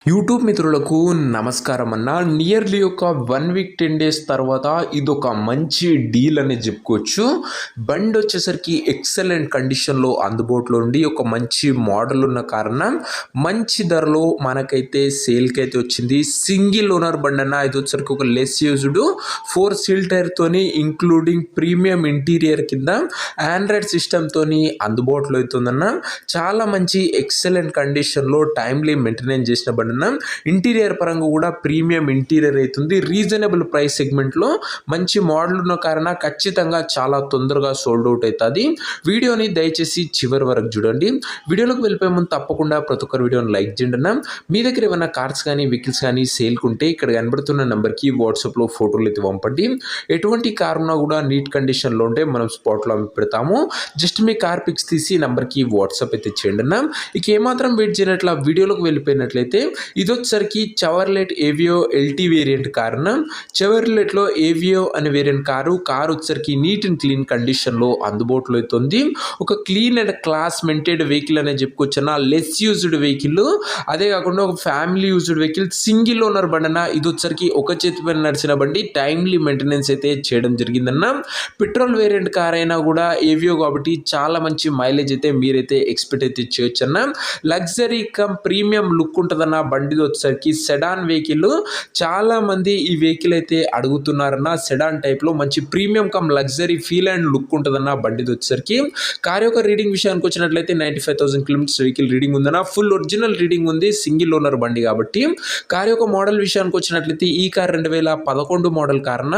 YouTube మిత్రులకు నమస్కారం అన్న. నియర్లీ ఒక 1 వీక్ 10 డేస్ తర్వాత ఇదొక మంచి డీల్ అనేది చెప్పుకోవచ్చు. బండి వచ్చేసరికి ఎక్సలెంట్ కండిషన్లో అందుబాటులో ఉండి ఒక మంచి మోడల్ ఉన్న కారణం మంచి ధరలో మనకైతే సేల్కి అయితే వచ్చింది. సింగిల్ ఓనర్ బండి అన్న. ఇది వచ్చేసరికి ఒక లెస్ యూజ్డ్ 4 సీల్ టైర్తోని ఇంక్లూడింగ్ ప్రీమియం ఇంటీరియర్ కింద ఆండ్రాయిడ్ సిస్టమ్తోని అందుబాటులో అవుతుందన్న. చాలా మంచి ఎక్సలెంట్ కండిషన్లో టైమ్లీ మెయింటెనెన్స్ చేసిన బండి. ఇంటీరియర్ పరంగా కూడా ప్రీమియం ఇంటీరియర్ అవుతుంది. రీజనబుల్ ప్రైస్ సెగ్మెంట్లో మంచి మోడల్ ఉన్న కారణం ఖచ్చితంగా చాలా తొందరగా సోల్డ్ అవుట్ అవుతుంది. వీడియోని దయచేసి చివరి వరకు చూడండి. వీడియోలోకి వెళ్ళిపోయే ముందు తప్పకుండా ప్రతి ఒక్కరు వీడియోని లైక్ చేయండి అన్న. మీ దగ్గర ఏమైనా కార్స్ కానీ వెహికల్స్ కానీ సేల్కుంటే ఇక్కడ కనబడుతున్న నెంబర్కి వాట్సాప్లో ఫోటోలు అయితే పంపండి. ఎటువంటి కార్ ఉన్నా కూడా నీట్ కండిషన్లో ఉంటే మనం స్పాట్లో పెడతాము. జస్ట్ మీ కార్ పిక్స్ తీసి నెంబర్కి వాట్సాప్ అయితే చేయండి అన్న. ఇక ఏమాత్రం వెయిట్ చేయనట్ల వీడియోలోకి వెళ్ళిపోయినట్లయితే ఇది వచ్చేసరికి చెవర్లెట్ ఏవియో ఎల్టీ వేరియంట్ కారణం. చెవర్లెట్లో ఏవియో అనే వేరియంట్ కారు వచ్చేసరికి నీట్ అండ్ క్లీన్ కండిషన్లో అందుబాటులో అవుతుంది. ఒక clean and class maintained vehicle అనేది చెప్పుకోవచ్చున్నా. లెస్ యూజ్డ్ వెహికల్, అదే కాకుండా ఒక family used vehicle, single owner బండి అన్న. ఇది వచ్చేసరికి ఒక చేతి పైన నడిచిన బండి, టైమ్లీ మెయింటెనెన్స్ అయితే చేయడం జరిగిందన్న. పెట్రోల్ వేరియంట్ కార్ అయినా కూడా ఏవియో కాబట్టి చాలా మంచి మైలేజ్ అయితే మీరైతే ఎక్స్పెక్ట్ అయితే చేయొచ్చు అన్న. లగ్జరీ కమ్ ప్రీమియం లుక్ ఉంటుందన్న. బండిది వచ్చేసరికి సెడాన్ వెహికల్. చాలా మంది ఈ వెహికల్ అయితే అడుగుతున్నారన్న. సెడాన్ టైప్లో మంచి premium cum luxury feel and look ఉంటుందన్న బండిది వచ్చేసరికి. కార్ యొక్క రీడింగ్ విషయానికి వచ్చినట్లయితే 95,000 కిలోమీటర్స్ వెహికల్ రీడింగ్ ఉందన్న. ఫుల్ ఒరిజినల్ రీడింగ్ ఉంది, సింగిల్ ఓనర్ బండి కాబట్టి. కార్ యొక్క మోడల్ విషయానికి వచ్చినట్లయితే ఈ కార్ 2011 మోడల్ కారణ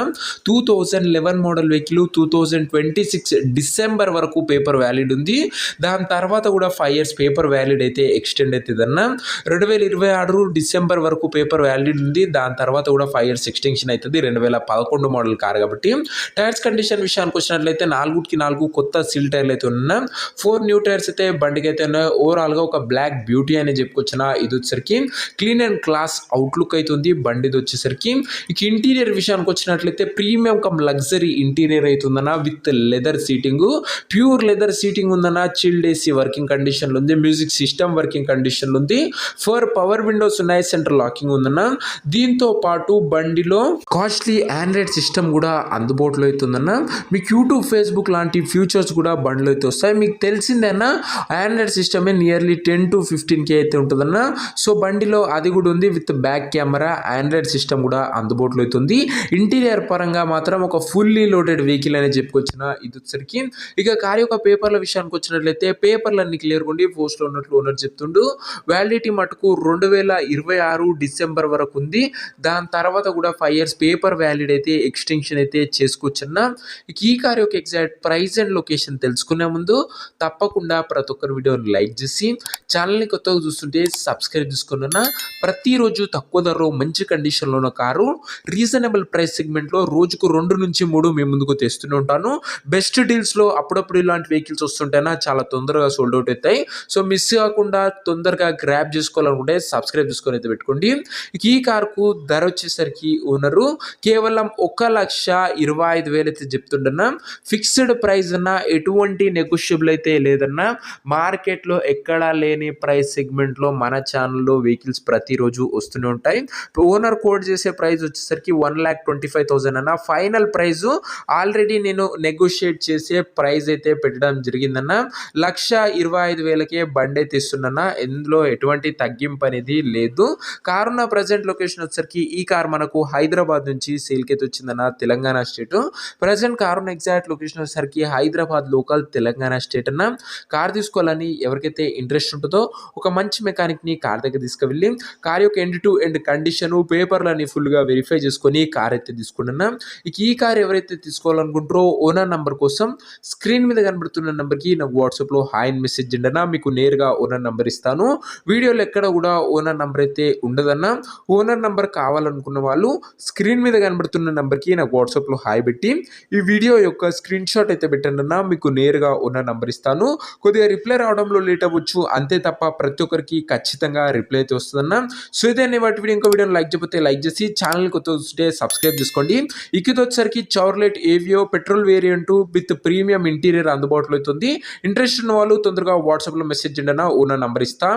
2011 మోడల్ వెహికల్ 2026 డిసెంబర్ వరకు పేపర్ వ్యాలిడ్ ఉంది. దాని తర్వాత కూడా 5 ఇయర్స్ పేపర్ వ్యాలిడ్ అయితే ఎక్స్టెండ్ అవుతుందన్న. 2026 డిసెంబర్ వరకు పేపర్ వ్యాలిడ్ ఉంది. దాని తర్వాత కూడా 5 ఇయర్స్ ఎక్స్టెన్షన్ అవుతుంది. 2011 మోడల్ కార్ కాబట్టి. టైర్స్ కండిషన్ విషయానికి వచ్చినట్లయితే 4 కొత్త సీల్ టైర్లు అయితే ఉన్నాయి. 4 న్యూ టైర్స్ అయితే బండికి అయితే ఉన్నాయి. ఓవరాల్గా ఒక బ్లాక్ బ్యూటీ అని చెప్పుకొచ్చిన. ఇది వచ్చేసరికి క్లీన్ అండ్ క్లాస్ అవుట్లుక్ అవుతుంది బండిది వచ్చేసరికి. ఇక ఇంటీరియర్ విషయానికి వచ్చినట్లయితే ప్రీమియం కమ్ లగ్జరీ ఇంటీరియర్ అవుతుందన్న. With leather seating, pure leather seating ఉందన్న. చిల్డ్ ఏసీ వర్కింగ్ కండిషన్లో ఉంది. మ్యూజిక్ సిస్టమ్ వర్కింగ్ కండిషన్లో ఉంది. పవర్ విండోస్ ఉన్నాయి. సెంట్రల్ లాకింగ్ ఉందన్న. దీంతో పాటు బండిలో కాస్ట్లీ ఆండ్రాయిడ్ సిస్టమ్ కూడా అందుబాటులో అవుతుందన్న. మీకు యూట్యూబ్, ఫేస్బుక్ లాంటి ఫ్యూచర్స్ కూడా బండిలో అయితే వస్తాయి. మీకు తెలిసిందేనా ఆండ్రాయిడ్ సిస్టమే నియర్లీ 10 to 15K అయితే ఉంటుందన్న. సో బండిలో అది కూడా ఉంది. With back camera Android system కూడా అందుబాటులో అవుతుంది. ఇంటీరియర్ పరంగా మాత్రం ఒక ఫుల్లీ లోడెడ్ వెహికల్ అనేది చెప్పుకొచ్చిన. ఇది వచ్చరికి ఇక కార్ యొక్క పేపర్ల విషయానికి వచ్చినట్లయితే పేపర్లు అన్ని క్లియర్ ఉండి పోస్ట్లో ఉన్నట్లు ఓనర్ చెప్తుండు. వ్యాలిడిటీ మటుకు 2026 డిసెంబర్ వరకు ఉంది. దాని తర్వాత కూడా 5 ఇయర్స్ పేపర్ వ్యాలిడ్ అయితే ఎక్స్టెన్షన్ అయితే చేసుకోవచ్చన్న. ఈ కార్ యొక్క ఎగ్జాక్ట్ ప్రైస్ అండ్ లొకేషన్ తెలుసుకునే ముందు తప్పకుండా ప్రతి ఒక్కరు వీడియోని లైక్ చేసి ఛానల్ని కొత్తగా చూస్తుంటే సబ్స్క్రైబ్ చేసుకున్నా. ప్రతిరోజు తక్కువ ధరలో మంచి కండిషన్లో ఉన్న కారు రీజనబుల్ ప్రైస్ సెగ్మెంట్లో రోజుకు 2 నుంచి 3 మీ ముందుకు తెస్తూనే ఉంటాను. బెస్ట్ డీల్స్లో అప్పుడప్పుడు ఇలాంటి వెహికల్స్ వస్తుంటేనా చాలా తొందరగా సోల్డ్ అవుట్ అవుతాయి. సో మిస్ కాకుండా తొందరగా గ్రాప్ చేసుకోవాలనుకుంటే సబ్స్క్రైబ్ చేసుకొని అయితే పెట్టుకోండి. ఈ కార్కు ధర వచ్చేసరికి ఓనరు కేవలం 1,25,000 అయితే చెప్తుండన్నా. ఫిక్స్డ్ ప్రైస్ అన్న, ఎటువంటి నెగోషియబుల్ అయితే లేదన్నా. మార్కెట్లో ఎక్కడా లేని ప్రైస్ సెగ్మెంట్లో మన ఛానల్లో వెహికల్స్ ప్రతిరోజు వస్తూనే ఉంటాయి. ఓనర్ కోడ్ చేసే ప్రైస్ వచ్చేసరికి 1,25,000 అన్న. ఫైనల్ ప్రైస్ ఆల్రెడీ నేను నెగోషియేట్ చేసే ప్రైస్ అయితే పెట్టడం జరిగిందన్న. 1,25,000కే బండి అయితే ఇస్తున్నా. ఇందులో ఎటువంటి తగ్గింపు అనేది లేదు. కారు ఉన్న ప్రజెంట్ లొకేషన్ వచ్చేసరికి ఈ కార్ మనకు హైదరాబాద్ నుంచి సేల్కి అయితే వచ్చిందన్న. తెలంగాణ స్టేట్. ప్రజెంట్ కారు ఉన్న ఎగ్జాక్ట్ లొకేషన్ వచ్చేసరికి హైదరాబాద్ లోకల్, తెలంగాణ స్టేట్ అన్న. కార్ తీసుకోవాలని ఎవరికైతే ఇంట్రెస్ట్ ఉంటుందో ఒక మంచి మెకానిక్ని కార్ దగ్గర తీసుకువెళ్ళి కార్ యొక్క ఎండ్ టు ఎండ్ కండిషన్, పేపర్లని ఫుల్గా వెరిఫై చేసుకొని కార్ అయితే తీసుకున్నా. ఇక ఈ కార్ ఎవరైతే తీసుకోవాలనుకుంటారో ఓనర్ నంబర్ కోసం స్క్రీన్ మీద కనబడుతున్న నెంబర్కి నాకు వాట్సాప్లో హాయ్ అని మెసేజ్ చేయండి అన్న. మీకు నేరుగా ఓనర్ నెంబర్ ఇస్తాను. వీడియోలో ఎక్కడ కూడా ఓనర్ నెంబర్ అయితే ఉండదన్న. ఓనర్ నెంబర్ కావాలనుకున్న వాళ్ళు స్క్రీన్ మీద కనబడుతున్న నెంబర్కి నాకు వాట్సాప్లో హాయ్ పెట్టి ఈ వీడియో యొక్క స్క్రీన్ షాట్ అయితే పెట్టండి అన్న. మీకు నేరుగా ఓనర్ నెంబర్ ఇస్తాను. కొద్దిగా రిప్లై రావడంలో లేట్ అవ్వచ్చు అంతే తప్ప ప్రతి ఒక్కరికి ఖచ్చితంగా రిప్లై అయితే వస్తుందన్న. సో ఇదే వాటి వీడియో. ఇంకో వీడియోని లైక్ చేయకపోతే లైక్ చేసి ఛానల్ కొత్త వస్తే సబ్స్క్రైబ్ చేసుకోండి. ఇక ఇది వచ్చేసరికి Chevrolet Aveo petrol variant with premium interior అందుబాటులో అవుతుంది. ఇంట్రెస్ట్ ఉన్న వాళ్ళు తొందరగా వాట్సాప్లో మెసేజ్ చేయండి అన్న. ఓనర్ నంబర్ ఇస్తా.